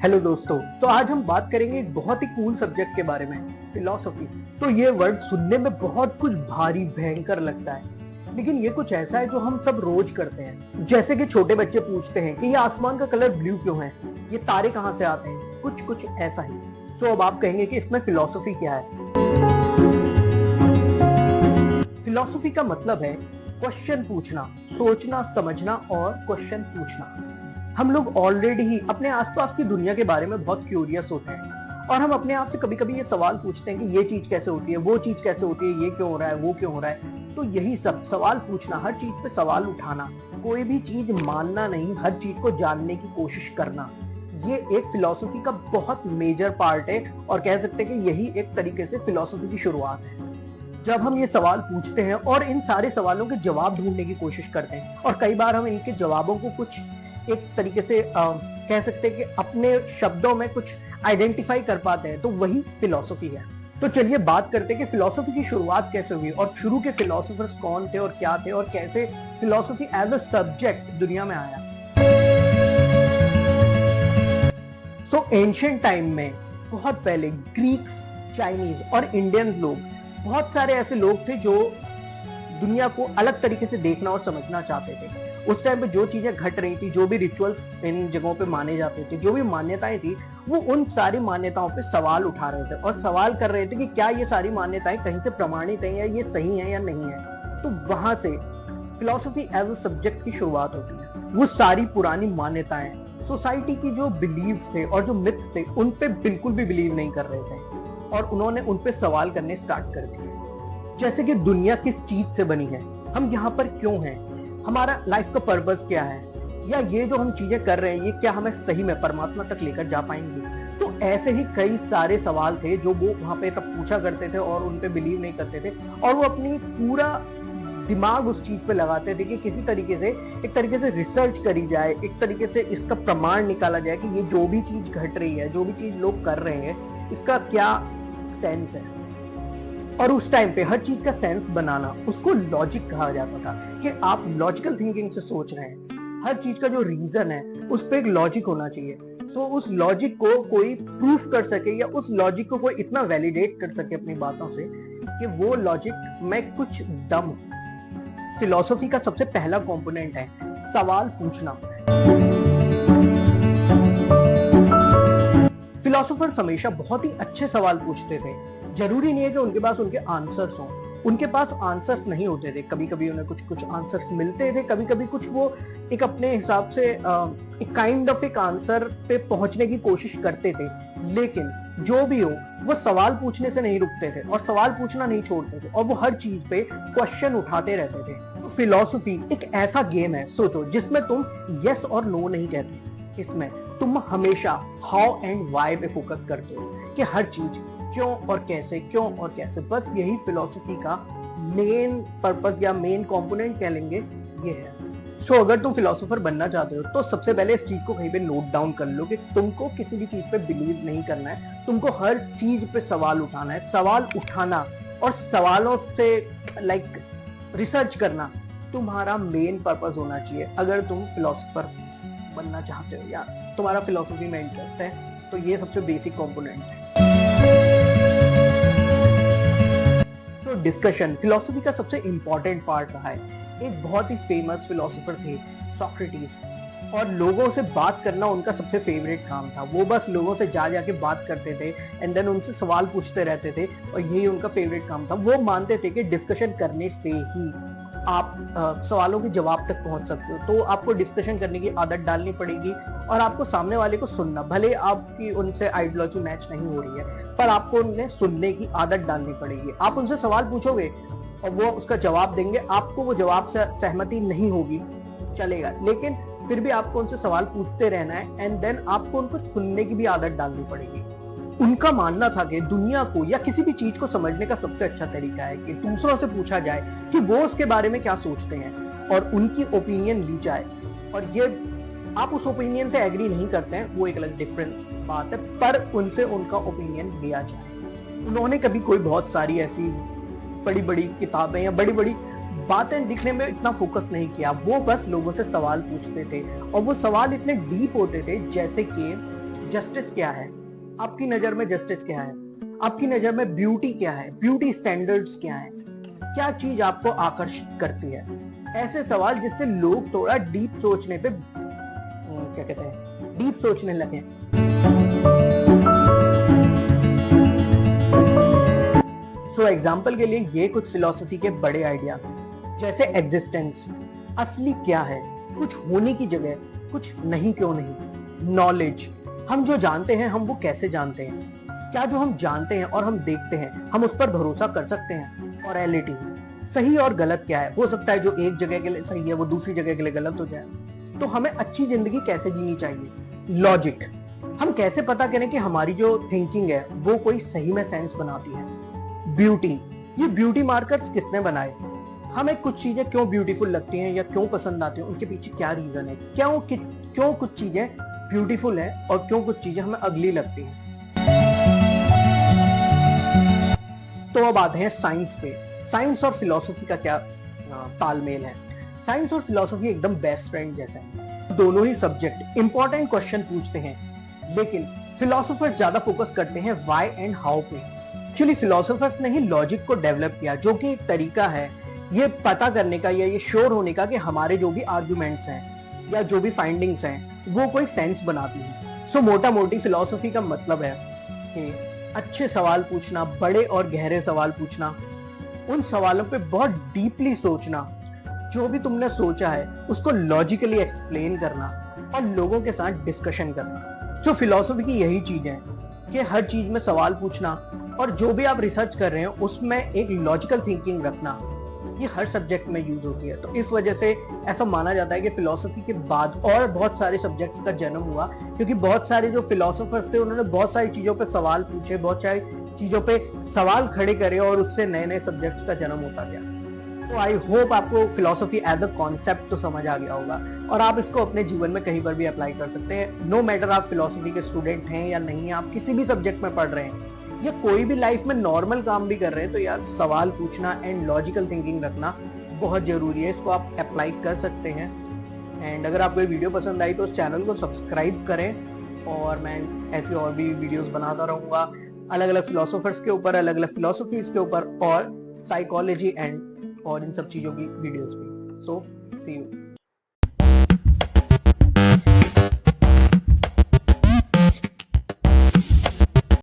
Hello दोस्तों, तो आज हम बात करेंगे एक बहुत ही कूल सब्जेक्ट के बारे में, फिलॉसफी। तो ये वर्ड सुनने में बहुत कुछ भारी भयंकर लगता है, लेकिन ये कुछ ऐसा है जो हम सब रोज करते हैं। जैसे कि छोटे बच्चे पूछते हैं कि ये आसमान का कलर ब्लू क्यों है, ये तारे कहाँ से आते हैं, कुछ कुछ ऐसा ही। सो अब आप कहेंगे कि इसमें फिलॉसफी क्या है। फिलॉसफी का मतलब है क्वेश्चन पूछना, सोचना, समझना और क्वेश्चन पूछना। हम लोग ऑलरेडी ही अपने आसपास की दुनिया के बारे में बहुत क्यूरियस होते हैं और हम अपने आप से कभी कभी ये सवाल पूछते हैं कि ये चीज कैसे होती है, वो चीज कैसे होती है, ये क्यों हो रहा है, वो क्यों हो रहा है। तो यही सब सवाल पूछना, हर चीज पे सवाल उठाना, कोई भी चीज मानना नहीं, हर चीज को जानने की कोशिश करना, ये एक फिलॉसफी का बहुत मेजर पार्ट है। और कह सकते हैं कि यही एक तरीके से फिलॉसफी की शुरुआत है। जब हम ये सवाल पूछते हैं और इन सारे सवालों के जवाब ढूंढने की कोशिश करते हैं और कई बार हम इनके जवाबों को कुछ एक तरीके से कह सकते हैं कि अपने शब्दों में कुछ आइडेंटिफाई कर पाते हैं, तो वही फिलॉसफी है। तो चलिए बात करते हैं कि फिलॉसफी की शुरुआत कैसे हुई और शुरू के फिलोसोफर्स कौन थे और क्या थे और कैसे फिलॉसफी एज अ सब्जेक्ट दुनिया में आया। सो एंशिएंट टाइम में बहुत पहले ग्रीक्स, चाइनीज और इंडियन लोग, बहुत सारे ऐसे लोग थे जो दुनिया को अलग तरीके से देखना और समझना चाहते थे। उस टाइम पे जो चीजें घट रही थी, जो भी रिचुअल्स इन जगहों पे माने जाते थे, जो भी मान्यताएं थी, वो उन सारी मान्यताओं पे सवाल उठा रहे थे और सवाल कर रहे थे कि क्या ये सारी मान्यताएं कहीं से प्रमाणित हैं या ये सही है या नहीं है। तो वहां से फिलॉसफी एज अ सब्जेक्ट की शुरुआत होती है। वो सारी पुरानी मान्यताएं, सोसाइटी की जो बिलीव्स थे और जो मिथ्स थे, उन पे बिल्कुल भी बिलीव नहीं कर रहे थे और उन्होंने उन पे सवाल करने स्टार्ट कर दिए। जैसे कि दुनिया किस चीज से बनी है, हम यहाँ पर क्यों हैं, हमारा लाइफ का पर्पस क्या है, या ये जो हम चीजें कर रहे हैं ये क्या हमें सही में परमात्मा तक लेकर जा पाएंगे। तो ऐसे ही कई सारे सवाल थे जो वो वहां पे तब पूछा करते थे और उन पे बिलीव नहीं करते थे और वो अपनी पूरा दिमाग उस चीज पे लगाते थे कि किसी तरीके से, एक तरीके से रिसर्च करी जाए, एक तरीके से इसका प्रमाण निकाला जाए कि ये जो भी चीज घट रही है, जो भी चीज लोग कर रहे हैं, इसका क्या सेंस है। और उस टाइम पे हर चीज का सेंस बनाना, उसको लॉजिक कहा जाता था कि आप लॉजिकल थिंकिंग से सोच रहे हैं। हर चीज का जो रीजन है उस पे एक लॉजिक होना चाहिए, तो उस लॉजिक को कोई प्रूफ कर सके या उस लॉजिक को कोई इतना वैलिडेट कर सके अपनी बातों से कि वो लॉजिक में कुछ दम हो। फिलॉसफी का सबसे पहला कंपोनेंट है सवाल पूछना। फिलोसोफर्स हमेशा बहुत ही अच्छे सवाल पूछते थे। जरूरी नहीं है कि उनके पास उनके आंसर्स हों, उनके पास आंसर्स नहीं होते थे। कभी कभी उन्हें कुछ कुछ आंसर्स मिलते थे, कभी कभी कुछ वो एक अपने हिसाब से एक काइंड ऑफ एक आंसर पे पहुंचने की कोशिश करते थे। लेकिन जो भी हो, वो सवाल पूछने से नहीं रुकते थे और सवाल पूछना नहीं छोड़ते थे और वो हर चीज पे क्वेश्चन उठाते रहते थे। तो फिलॉसफी एक ऐसा गेम है, सोचो, जिसमें तुम यस और नो नहीं कहते। इसमें तुम हमेशा हाउ एंड व्हाई पे फोकस करते हो कि हर चीज क्यों और कैसे, क्यों और कैसे। बस यही फिलॉसफी का मेन पर्पस या मेन कंपोनेंट कह लेंगे, ये है। सो अगर तुम फिलोसोफर बनना चाहते हो तो सबसे पहले इस चीज को कहीं पे नोट डाउन कर लो कि तुमको किसी भी चीज पे बिलीव नहीं करना है, तुमको हर चीज पे सवाल उठाना है। सवाल उठाना और सवालों से रिसर्च करना तुम्हारा मेन पर्पस होना चाहिए अगर तुम फिलोसोफर बनना चाहते हो या तुम्हारा फिलोसफी में इंटरेस्ट है। तो ये सबसे बेसिक कंपोनेंट है। तो डिस्कशन फिलोसफी का सबसे इंपॉर्टेंट पार्ट रहा है। एक बहुत ही फेमस फिलोसोफर थे सोक्रेटिस, और लोगों से बात करना उनका सबसे फेवरेट काम था। वो बस लोगों से जा जाके बात करते थे एंड देन उनसे सवाल पूछते रहते थे और यही उनका फेवरेट काम था। वो मानते थे कि डिस्कशन करने से ही आप सवालों के जवाब तक पहुंच सकते हो। तो आपको डिस्कशन करने की आदत डालनी पड़ेगी और आपको सामने वाले को सुनना, भले आपकी उनसे आइडियोलॉजी मैच नहीं हो रही है, पर आपको उन्हें सुनने की आदत डालनी पड़ेगी। आप उनसे सवाल पूछोगे और वो उसका जवाब देंगे, आपको वो जवाब से सहमति नहीं होगी, चलेगा, लेकिन फिर भी आपको उनसे सवाल पूछते रहना है एंड देन आपको उनको सुनने की भी आदत डालनी पड़ेगी। उनका मानना था कि दुनिया को या किसी भी चीज को समझने का सबसे अच्छा तरीका है कि दूसरों से पूछा जाए कि वो उसके बारे में क्या सोचते हैं और उनकी ओपिनियन ली जाए। और ये आप उस ओपिनियन से एग्री नहीं करते हैं, वो एक अलग डिफरेंट बात है, पर उनसे उनका ओपिनियन लिया जाए। उन्होंने कभी कोई बहुत सारी ऐसी बड़ी बड़ी किताबें या बड़ी बड़ी बातें लिखने में इतना फोकस नहीं किया। वो बस लोगों से सवाल पूछते थे और वो सवाल इतने डीप होते थे, जैसे कि जस्टिस क्या है, आपकी नजर में जस्टिस क्या है, आपकी नजर में ब्यूटी क्या है, ब्यूटी स्टैंडर्ड्स क्या है, क्या चीज आपको आकर्षित करती है। ऐसे सवाल जिससे लोग थोड़ा डीप सोचने पे क्या कहते हैं, डीप सोचने लगे। सो एग्जाम्पल के लिए ये कुछ फिलॉसफी के बड़े आइडियाज हैं, जैसे एग्जिस्टेंस, असली क्या है, कुछ होने की जगह, कुछ नहीं क्यों नहीं, नॉलेज, हम जो जानते हैं हम वो कैसे जानते हैं, क्या जो हम जानते हैं और हम देखते हैं हम उस पर भरोसा कर सकते हैं, मॉरलिटी, सही और गलत क्या है, हो सकता है जो एक जगह के लिए सही है वो दूसरी जगह के लिए गलत हो जाए, तो हमें अच्छी जिंदगी कैसे जीनी चाहिए, लॉजिक, हम कैसे पता करें कि हमारी जो थिंकिंग है वो कोई सही में सेंस बनाती है, ब्यूटी, ये ब्यूटी मार्कर्स किसने बनाए, हमें कुछ चीजें क्यों ब्यूटीफुल लगती हैं या क्यों पसंद आती हैं, उनके पीछे क्या रीजन है, क्यों कुछ चीजें ब्यूटीफुल है और क्यों कुछ चीजें हमें अगली लगती हैं। तो अब आते हैं साइंस पे। साइंस और फिलॉसफी का क्या तालमेल है। साइंस और फिलॉसफी एकदम बेस्ट फ्रेंड जैसे हैं, दोनों ही सब्जेक्ट इंपॉर्टेंट क्वेश्चन पूछते हैं, लेकिन फिलोसोफर्स ज्यादा फोकस करते हैं व्हाई एंड हाउ पे। एक्चुअली फिलोसोफर्स ने ही लॉजिक को डेवलप किया, जो कि एक तरीका है ये पता करने का या ये श्योर होने का कि हमारे जो भी आर्ग्यूमेंट्स हैं या जो भी फाइंडिंग्स हैं वो कोई सेंस बनाती हैं। सो मोटा मोटी फिलोसफी का मतलब है कि अच्छे सवाल पूछना, बड़े और गहरे सवाल पूछना, उन सवालों पे बहुत डीपली सोचना, जो भी तुमने सोचा है उसको लॉजिकली एक्सप्लेन करना और लोगों के साथ डिस्कशन करना। सो फिलोसफी की यही चीज है कि हर चीज में सवाल पूछना और जो भी आप रिसर्च कर रहे हो उसमें एक लॉजिकल थिंकिंग रखना, ये हर सब्जेक्ट में यूज होती है। तो इस वजह से ऐसा माना जाता है कि फिलोसफी के बाद और बहुत सारे सब्जेक्ट्स का जन्म हुआ, क्योंकि बहुत सारे जो फिलोसोफर्स थे उन्होंने बहुत सारी चीजों पे सवाल पूछे, बहुत सारी चीजों पे सवाल खड़े करे और उससे नए नए सब्जेक्ट्स का जन्म होता गया। तो आई होप आपको फिलोसफी एज अ कॉन्सेप्ट तो समझ आ गया होगा और आप इसको अपने जीवन में कहीं पर भी अप्लाई कर सकते हैं। नो मैटर आप फिलोसफी के स्टूडेंट हैं या नहीं, आप किसी भी सब्जेक्ट में पढ़ रहे हैं या कोई भी लाइफ में नॉर्मल काम भी कर रहे हैं, तो यार सवाल पूछना एंड लॉजिकल थिंकिंग रखना बहुत जरूरी है। इसको आप अप्लाई कर सकते हैं। एंड अगर आपको ये वीडियो पसंद आई तो उस चैनल को सब्सक्राइब करें और मैं ऐसी और भी वीडियोस बनाता रहूंगा अलग अलग फिलोसोफर्स के ऊपर, अलग अलग फिलोसफीज के ऊपर और साइकोलॉजी एंड और इन सब चीजों की वीडियोस भी। सो सी यू।